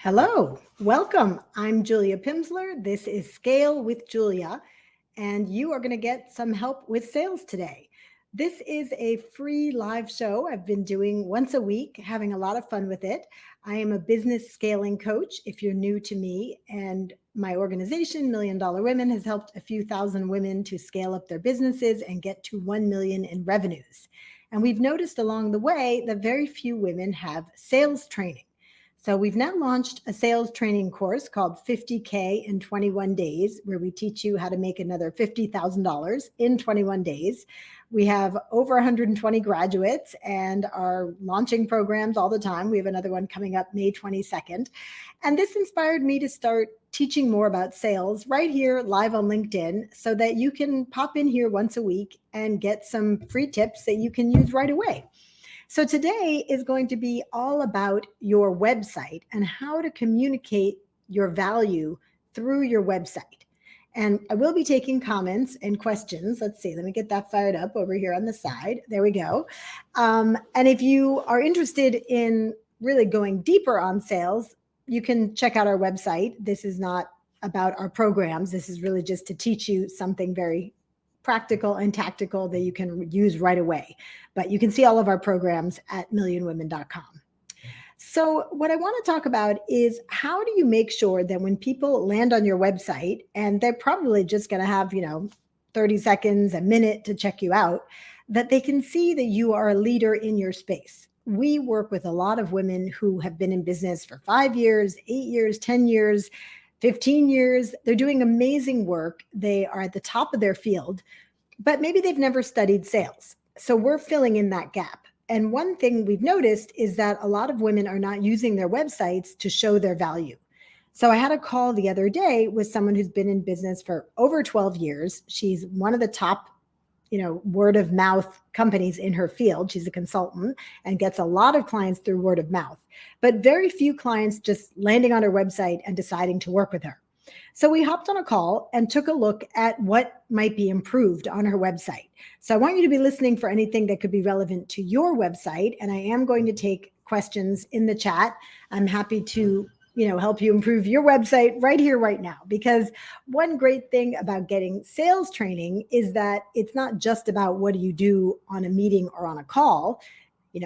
Hello, welcome. I'm Julia Pimsler. This is Scale with Julia, and you are going to get some help with sales today. This is a free live show I've been doing once a week, having a lot of fun with it. I am a business scaling coach if you're new to me, and my organization, Million Dollar Women, has helped a few thousand women to scale up their businesses and get to 1 million in revenues. And we've noticed along the way that very few women have sales training. So we've now launched a sales training course called 50K in 21 days, where we teach you how to make another $50,000 in 21 days. We have over 120 graduates and are launching programs all the time. We have another one coming up May 22nd. And this inspired me to start teaching more about sales right here live on LinkedIn so that you can pop in here once a week and get some free tips that you can use right away. So today is going to be all about your website and how to communicate your value through your website. And I will be taking comments and questions. Let's see, let me get that fired up over here on the side. There we go. And if you are interested in really going deeper on sales, you can check out our website. This is not about our programs. This is really just to teach you something very practical and tactical that you can use right away. But you can see all of our programs at millionwomen.com. So, what I want to talk about is how do you make sure that when people land on your website and they're probably just going to have, 30 seconds, a minute to check you out, that they can see that you are a leader in your space. We work with a lot of women who have been in business for 5 years, 8 years, 10 years, 15 years. They're doing amazing work. They are at the top of their field, but maybe they've never studied sales. So we're filling in that gap. And one thing we've noticed is that a lot of women are not using their websites to show their value. So I had a call the other day with someone who's been in business for over 12 years. She's one of the top word of mouth companies in her field. She's a consultant and gets a lot of clients through word of mouth, but very few clients just landing on her website and deciding to work with her. So we hopped on a call and took a look at what might be improved on her website. So I want you to be listening for anything that could be relevant to your website. And I am going to take questions in the chat. I'm happy to help you improve your website right here, right now. Because one great thing about getting sales training is that it's not just about what do you do on a meeting or on a call.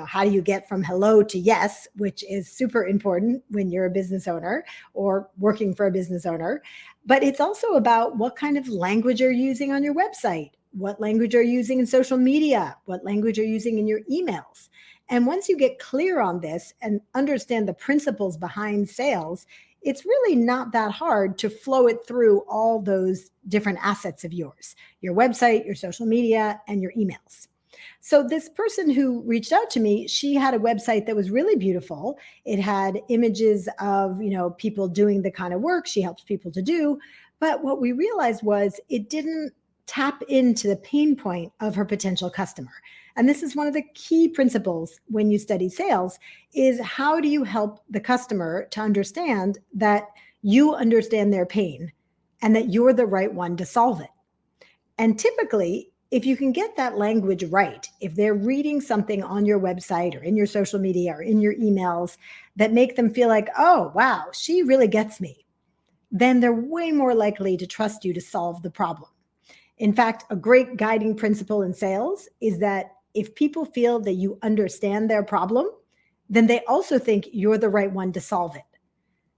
How do you get from hello to yes, which is super important when you're a business owner or working for a business owner. But it's also about what kind of language you're using on your website, what language you're using in social media, what language you're using in your emails. And once you get clear on this and understand the principles behind sales, it's really not that hard to flow it through all those different assets of yours, your website, your social media, and your emails. So this person who reached out to me, she had a website that was really beautiful. It had images of, people doing the kind of work she helps people to do. But what we realized was it didn't tap into the pain point of her potential customer. And this is one of the key principles when you study sales is how do you help the customer to understand that you understand their pain and that you're the right one to solve it. And typically, if you can get that language right, if they're reading something on your website or in your social media or in your emails that make them feel like, oh, wow, she really gets me, then they're way more likely to trust you to solve the problem. In fact, a great guiding principle in sales is that if people feel that you understand their problem, then they also think you're the right one to solve it.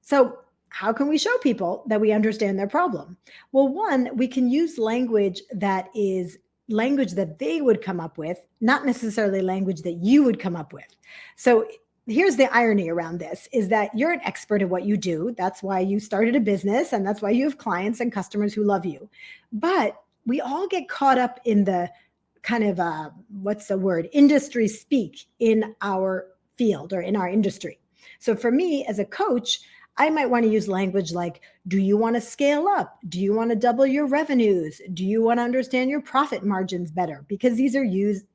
So how can we show people that we understand their problem? Well, one, we can use language that is language that they would come up with, not necessarily language that you would come up with. So here's the irony around this is that you're an expert at what you do. That's why you started a business and that's why you have clients and customers who love you. But we all get caught up in the kind of, industry speak in our field or in our industry. So for me as a coach, I might want to use language like, do you want to scale up? Do you want to double your revenues? Do you want to understand your profit margins better? Because these are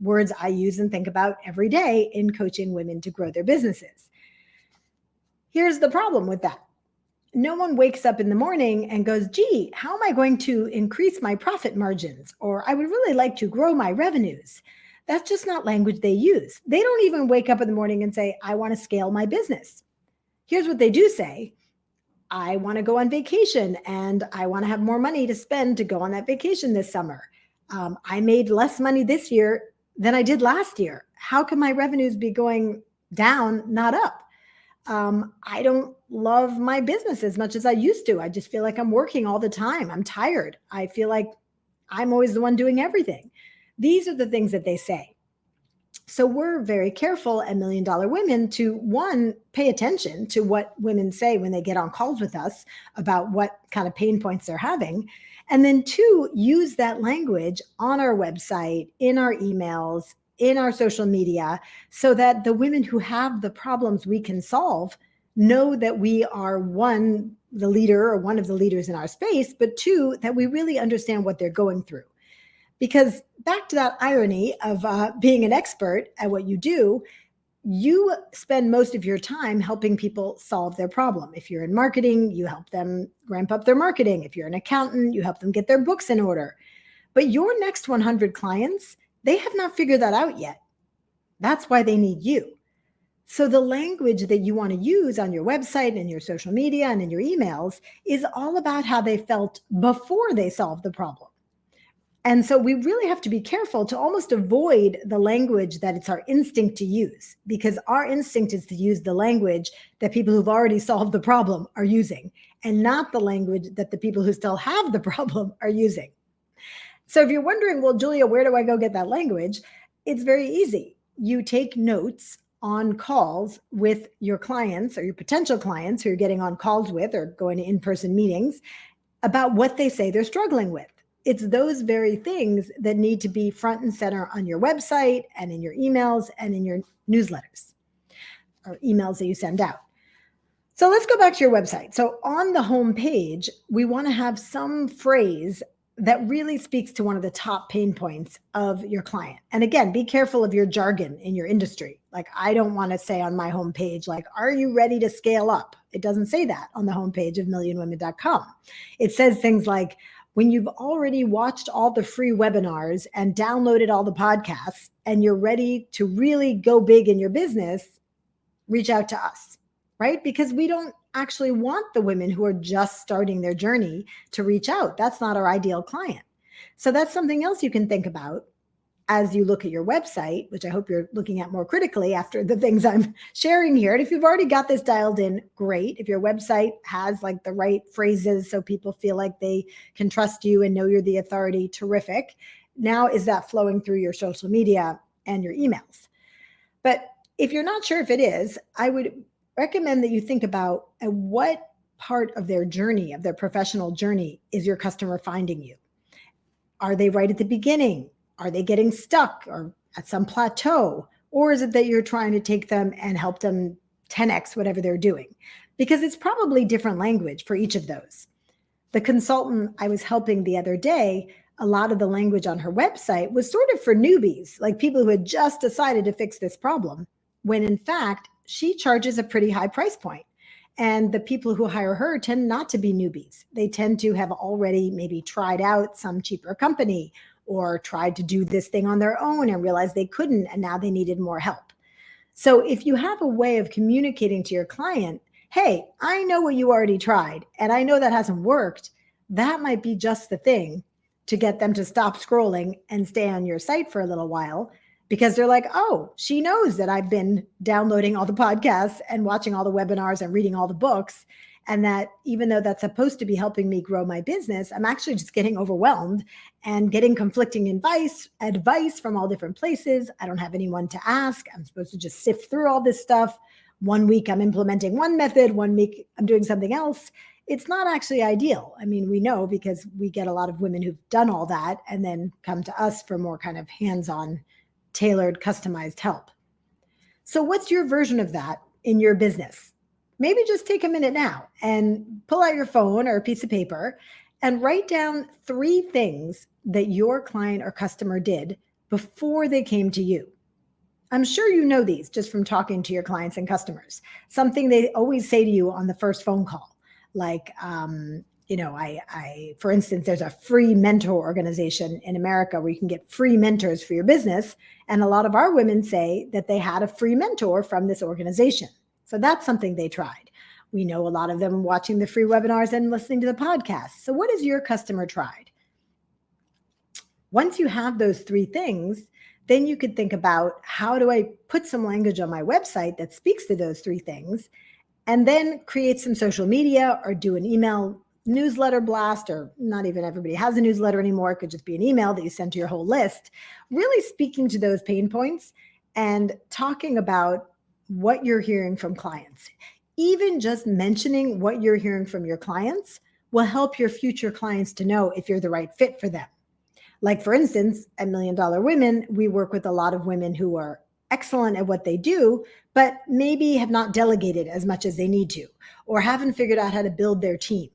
words I use and think about every day in coaching women to grow their businesses. Here's the problem with that. No one wakes up in the morning and goes, gee, how am I going to increase my profit margins? Or I would really like to grow my revenues. That's just not language they use. They don't even wake up in the morning and say, I want to scale my business. Here's what they do say. I want to go on vacation and I want to have more money to spend to go on that vacation this summer. I made less money this year than I did last year. How can my revenues be going down, not up? I don't love my business as much as I used to. I just feel like I'm working all the time. I'm tired. I feel like I'm always the one doing everything. These are the things that they say. So we're very careful at Million Dollar Women to, one, pay attention to what women say when they get on calls with us about what kind of pain points they're having. And then two, use that language on our website, in our emails, in our social media, so that the women who have the problems we can solve know that we are, one, the leader or one of the leaders in our space, but two, that we really understand what they're going through. Because back to that irony of being an expert at what you do, you spend most of your time helping people solve their problem. If you're in marketing, you help them ramp up their marketing. If you're an accountant, you help them get their books in order. But your next 100 clients, they have not figured that out yet. That's why they need you. So the language that you want to use on your website and your social media and in your emails is all about how they felt before they solved the problem. And so we really have to be careful to almost avoid the language that it's our instinct to use, because our instinct is to use the language that people who've already solved the problem are using, and not the language that the people who still have the problem are using. So if you're wondering, well, Julia, where do I go get that language? It's very easy. You take notes on calls with your clients or your potential clients who you're getting on calls with or going to in-person meetings about what they say they're struggling with. It's those very things that need to be front and center on your website and in your emails and in your newsletters or emails that you send out. So let's go back to your website. So on the home page, we want to have some phrase that really speaks to one of the top pain points of your client. And again, be careful of your jargon in your industry. Like, I don't want to say on my homepage, like, are you ready to scale up? It doesn't say that on the homepage of millionwomen.com. It says things like, when you've already watched all the free webinars and downloaded all the podcasts and you're ready to really go big in your business, reach out to us, right? Because we don't actually want the women who are just starting their journey to reach out. That's not our ideal client. So that's something else you can think about as you look at your website, which I hope you're looking at more critically after the things I'm sharing here. And if you've already got this dialed in, great. If your website has like the right phrases so people feel like they can trust you and know you're the authority, terrific. Now, is that flowing through your social media and your emails? But if you're not sure if it is, I would recommend that you think about at what part of their journey, of their professional journey, is your customer finding you? Are they right at the beginning? Are they getting stuck or at some plateau? Or is it that you're trying to take them and help them 10x whatever they're doing? Because it's probably different language for each of those. The consultant I was helping the other day, a lot of the language on her website was sort of for newbies, like people who had just decided to fix this problem, when in fact, she charges a pretty high price point. And the people who hire her tend not to be newbies. They tend to have already maybe tried out some cheaper company or tried to do this thing on their own and realized they couldn't, and now they needed more help. So if you have a way of communicating to your client, hey, I know what you already tried, and I know that hasn't worked, that might be just the thing to get them to stop scrolling and stay on your site for a little while, because they're like, oh, she knows that I've been downloading all the podcasts and watching all the webinars and reading all the books. And that even though that's supposed to be helping me grow my business, I'm actually just getting overwhelmed and getting conflicting advice from all different places. I don't have anyone to ask. I'm supposed to just sift through all this stuff. One week I'm implementing one method, one week I'm doing something else. It's not actually ideal. I mean, we know because we get a lot of women who've done all that and then come to us for more kind of hands-on, tailored, customized help. So what's your version of that in your business? Maybe just take a minute now and pull out your phone or a piece of paper and write down 3 things that your client or customer did before they came to you. I'm sure you know these just from talking to your clients and customers. Something they always say to you on the first phone call, like, for instance, there's a free mentor organization in America where you can get free mentors for your business. And a lot of our women say that they had a free mentor from this organization. So that's something they tried. We know a lot of them watching the free webinars and listening to the podcast. So what has your customer tried? Once you have those three things, then you could think about, how do I put some language on my website that speaks to those three things, and then create some social media or do an email newsletter blast, or not even everybody has a newsletter anymore. It could just be an email that you send to your whole list, really speaking to those pain points and talking about what you're hearing from clients. Even just mentioning what you're hearing from your clients will help your future clients to know if you're the right fit for them. Like, for instance, at Million Dollar Women, we work with a lot of women who are excellent at what they do, but maybe have not delegated as much as they need to, or haven't figured out how to build their team,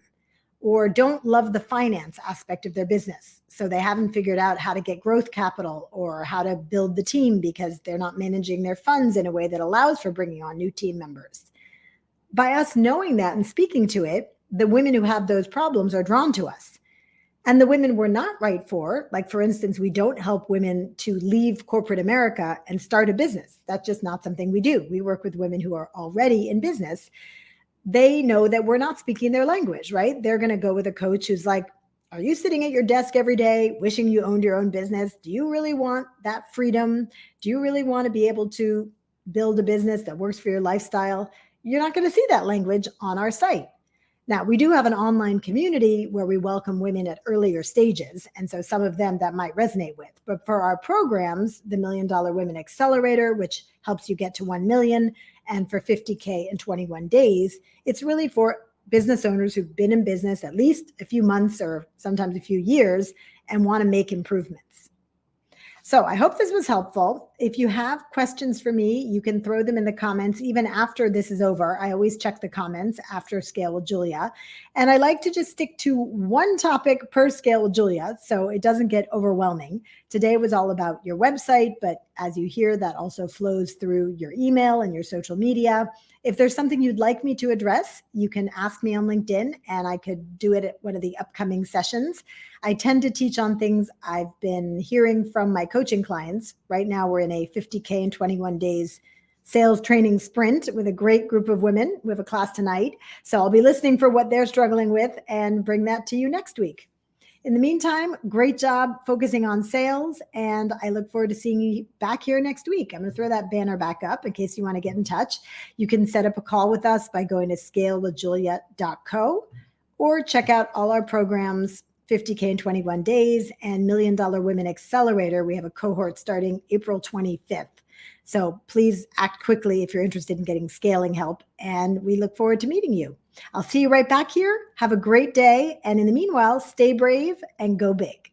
or don't love the finance aspect of their business. So they haven't figured out how to get growth capital or how to build the team because they're not managing their funds in a way that allows for bringing on new team members. By us knowing that and speaking to it, the women who have those problems are drawn to us. And the women we're not right for, like, for instance, we don't help women to leave corporate America and start a business. That's just not something we do. We work with women who are already in business. They know that we're not speaking their language, right? They're going to go with a coach who's like, are you sitting at your desk every day wishing you owned your own business? Do you really want that freedom? Do you really want to be able to build a business that works for your lifestyle? You're not going to see that language on our site. Now, we do have an online community where we welcome women at earlier stages. And so some of them that might resonate with. But for our programs, the Million Dollar Women Accelerator, which helps you get to 1 million, and for 50K in 21 days, it's really for business owners who've been in business at least a few months or sometimes a few years and want to make improvements. So I hope this was helpful. If you have questions for me, you can throw them in the comments even after this is over. I always check the comments after Scale with Julia. And I like to just stick to one topic per Scale with Julia so it doesn't get overwhelming. Today was all about your website, but as you hear, that also flows through your email and your social media. If there's something you'd like me to address, you can ask me on LinkedIn and I could do it at one of the upcoming sessions. I tend to teach on things I've been hearing from my coaching clients. Right now, we're in a 50K in 21 days sales training sprint with a great group of women. We have a class tonight. So I'll be listening for what they're struggling with and bring that to you next week. In the meantime, great job focusing on sales. And I look forward to seeing you back here next week. I'm going to throw that banner back up in case you want to get in touch. You can set up a call with us by going to scalewithjulia.co or check out all our programs, 50K in 21 days and Million Dollar Women Accelerator. We have a cohort starting April 25th. So please act quickly if you're interested in getting scaling help. And we look forward to meeting you. I'll see you right back here. Have a great day. And in the meanwhile, stay brave and go big.